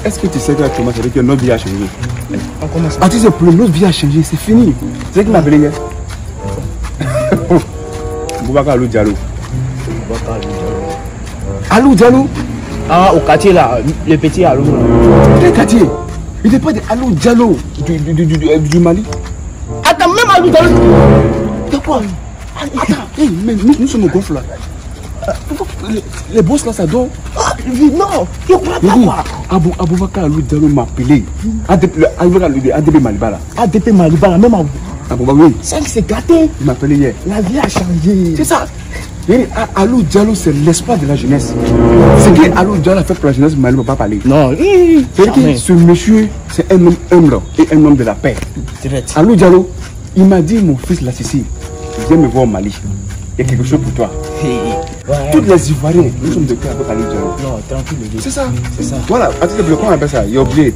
Est-ce que tu sais que comment c'est que notre vie a changé? Tu sais, pour notre vie a changé, c'est fini. Tu sais qui m'a appelé hier? Boubacar Alou Diallo. Alou Diallo? Ah, au quartier là, le petit Alou. Quel quartier? Il n'est pas de Alou Diallo du Mali. Attends, même Alou Diallo. De quoi? Attends, mais nous sommes au golf là. Les boss là, ça dort. Non, je crois pas quoi. Aboubacar Alou Diallo m'a appelé. ADP Maliba là. ADP Maliba là, même oui. Ça s'est gâté. Il m'a appelé hier. La vie a changé. C'est ça. Alou Diallo, c'est l'espoir de la jeunesse. C'est que Alou Diallo a fait pour la jeunesse, Mali ne peut pas parler. Non, ce monsieur, c'est un homme humble et un homme de la paix. Direct. Alou Diallo, il m'a dit, mon fils, la Sicile, viens me voir au Mali. Il y a quelque chose pour toi. Ouais. Toutes les Ivoiriens, nous sommes de cœur avec Alou Diallo. Non, tranquille. C'est ça. C'est ça. Voilà, à titre de comment on appelle ça? Il a oublié.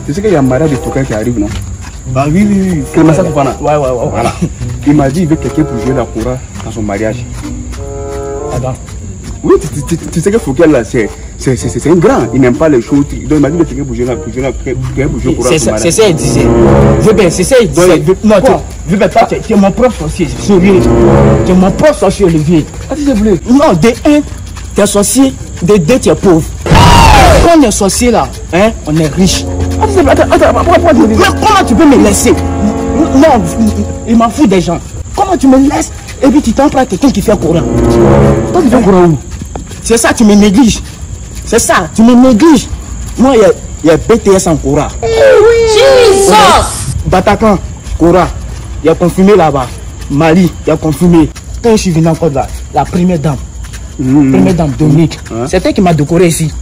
Tu sais qu'il y a un mariage de Foucault qui arrive, non? Bah oui. Quel massacre Fofana? Ouais. Voilà. Il m'a dit, il veut quelqu'un pour jouer la Koura dans son mariage. Attends. Oui, tu sais que Foucault là, c'est un grand. Il n'aime pas les choses. Donc il m'a dit de quelqu'un pour jouer la Koura. C'est ça, il disait. C'est ça, il disait. Non, toi, tu es mon prof sorcier. Sérieux. Tu es mon prof sorcier, Olivier. Non, de un, tu es sorcier. De deux, tu es pauvre. Quand on est sorcier là, hein, on est riche. Attends, mais comment tu peux me laisser? Non, il m'en fout des gens. Comment tu me laisses et puis tu t'en prends quelqu'un qui fait courant? Toi, tu fais courant où? C'est ça, tu me négliges. C'est ça, tu me négliges. Moi, il y a BTS en courant. Jesus! Bataclan, courant. Il y a confirmé là-bas. Mali, il y a confirmé. Quand je suis venu encore là, la première dame. Première dame Dominique. C'est elle qui m'a décoré ici.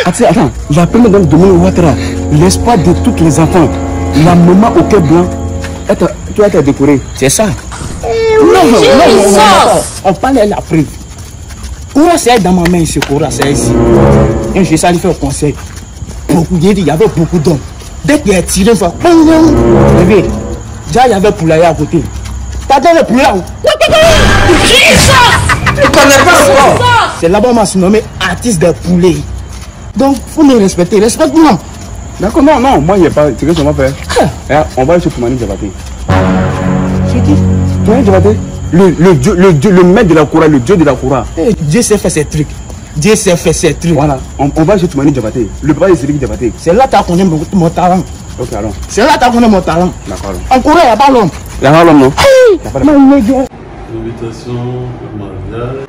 Attends, la première dame Dominique Ouattara, l'espoir de tous les enfants, la maman au cœur blanc, tu as été décoré. C'est ça. Non, on parlait la preuve. Coura, c'est dans ma main ici, Coura, c'est ici. Et je suis allé faire au conseil. Il y avait beaucoup d'hommes. Dès qu'il a tiré, déjà il y avait Poulaye à côté. Pardon, le Poulaye. Tu connais pas. C'est là-bas, on m'a surnommé artiste des poulets. Donc, il faut me respecter. Respecte-moi. D'accord, non, moi, il n'y a pas. C'est ce qu'on va faire. On va aller chez Toumani Diabaté. C'est qui? Toumani Diabaté, le maître de la Koura, le dieu de la Koura. Dieu sait faire ses trucs. Dieu sait faire ses trucs. Voilà, on va chez Toumani Diabaté. Le papa de Cédric Diabaté. C'est là que tu as connu mon talent. Ok, allons. C'est là que tu as connu mon talent. D'accord. En Corée, il n'y a pas l'homme. Il n'y a pas l'homme, non? L'invitation au mariage.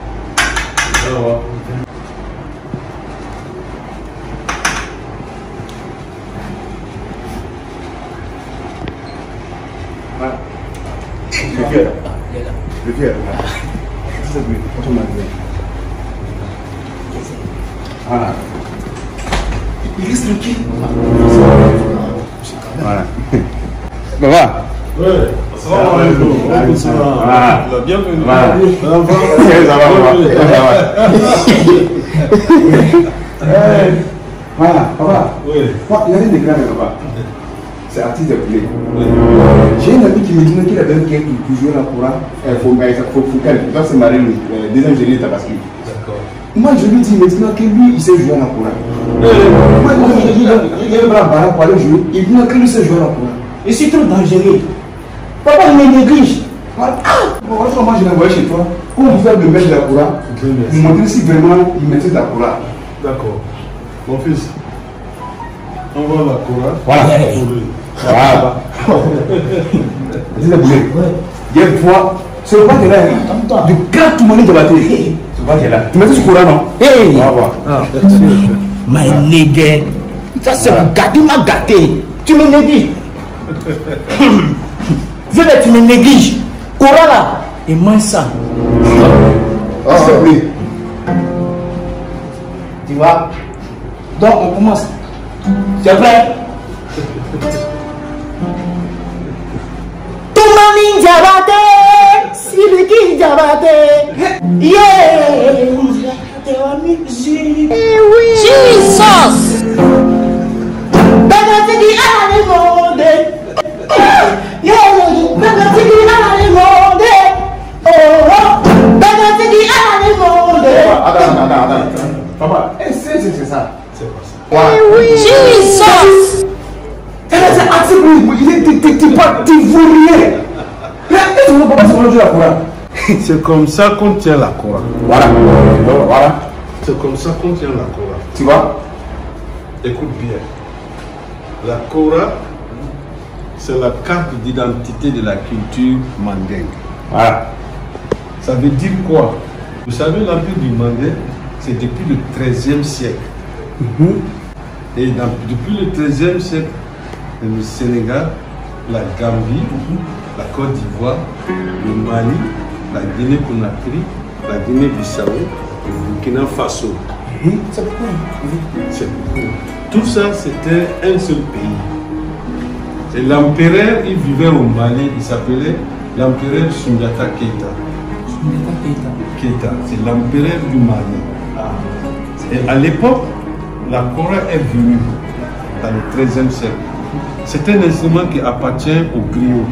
Voilà. Le vieux. C'est lui. Voilà. Il reste tranquille. Voilà. Papa. Oui. Voilà. Bienvenue. Voilà. Voilà, papa. Oui. Il y a rien de grave, papa. C'est artiste de poulet. J'ai un ami qui me dit qu'il a besoin quelqu'un pour jouer la Koura. Il doit se marier le deuxième génie de Tabaski. D'accord. Moi, je lui dis maintenant que lui, il sait jouer la Koura. Moi, il est bras barré pour aller jouer. Il dit que lui sait jouer la Koura. Et c'est trop dangereux. Papa, il me néglige. Moi, je l'ai envoyé chez toi. Comment vous faites le maître de la Koura? Vous montrez si vraiment il maîtrise la Koura. D'accord. Mon fils, envoie la Koura. Voilà. Voilà. C'est le boulet. Il y a une fois, c'est le pas de là. Du grand tout le monde de la télé. C'est pas là. Tu mets ce Koura, non? Hey! On va voir. My nigga. Ça, c'est gâté, m'a gâté. Tu me négliges. Je vais, tu me négliges. Koura là, et moi ça. C'est le boulet. Tu vois? Donc, on commence. C'est vrai? Toumani Diabaté, Siliki Diabaté, yeah, Jesus! Bagatigi animode, yeah, bagatigi pas d'ivoirien. Est-ce que mon papa se mange la Coran? C'est comme ça qu'on tient la Coran. Voilà. Voilà. C'est comme ça qu'on tient la Coran. Tu vois? Écoute bien. La Coran, c'est la carte d'identité de la culture mandingue. Voilà. Ça veut dire quoi? Vous savez, l'empire du Mandé, c'est depuis le XIIIe siècle. Et depuis le XIIIe siècle, le Sénégal, la Gambie, la Côte d'Ivoire, le Mali, la Guinée-Conakry, la Guinée-Bissau, le Burkina Faso. C'est pourquoi? Tout ça, c'était un seul pays. Et l'empereur, il vivait au Mali, il s'appelait l'empereur Sundiata Keita. Keita, c'est l'empereur du Mali. Et à l'époque, la Coran est venue dans le XIIIe siècle. C'est un instrument qui appartient aux griots.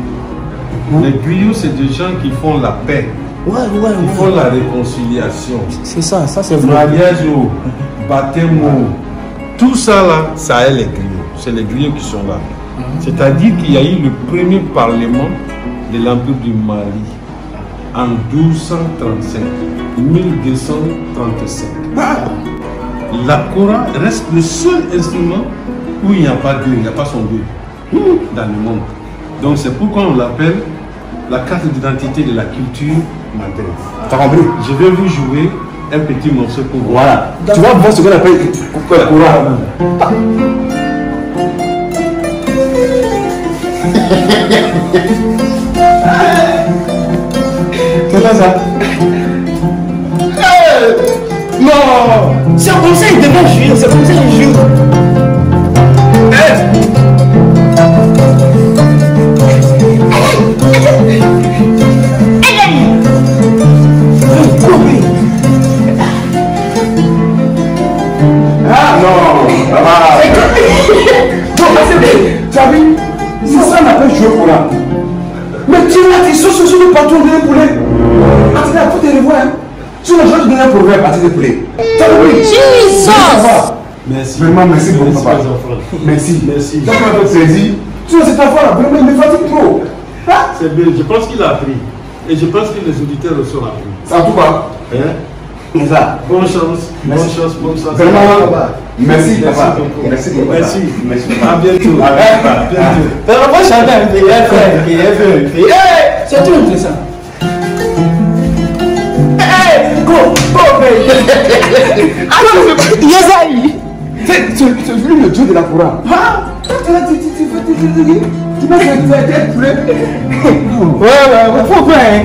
Les griots, c'est des gens qui font la paix, qui font la réconciliation. C'est ça c'est vrai. Mariage, baptême, tout ça là, ça est les griots. C'est les griots qui sont là. C'est-à-dire qu'il y a eu le premier parlement de l'Empire du Mali en 1235, 1235. La Coran reste le seul instrument où il n'y a pas d'eux, il n'y a pas son deux dans le monde. Donc c'est pourquoi on l'appelle la carte d'identité de la culture mandingue. T'as compris? Je vais vous jouer un petit morceau pour vous. Voilà. Tu vas voir ce qu'on appelle la Coran. C'est ça? Non, c'est comme ça il devait jouer, c'est comme ça il joue. Ah non. Tu as vu? C'est ça qu'on appelle jouer au Coran. Mais tu as dit, sur le patron de poulet. Ah, tu as tout les revoir. Sur le genre de donner un proverbe à tes poulet. Tu as compris? Jesus! Merci. Vraiment, merci beaucoup, Merci, papa. mes enfants. Merci. Merci. Ça m'a fait plaisir. Tu vois, cet enfant-là, vraiment, il me fatigue trop. Ah, C'est bien, je pense qu'il a appris. Et je pense que les auditeurs aussi ont appris. ça en tout cas. Hein? C'est ça. Bonne chance, bonne chance, bonne chance. Vraiment, merci, papa. beaucoup. Merci beaucoup. Merci. Merci. À bientôt. À bientôt. Mais on va chanter un peu, c'est tout intéressant. Go, Yazaï. C'est lui le Dieu de la Coran. Ah, tu vas être prêt. Ouais, pourquoi hein?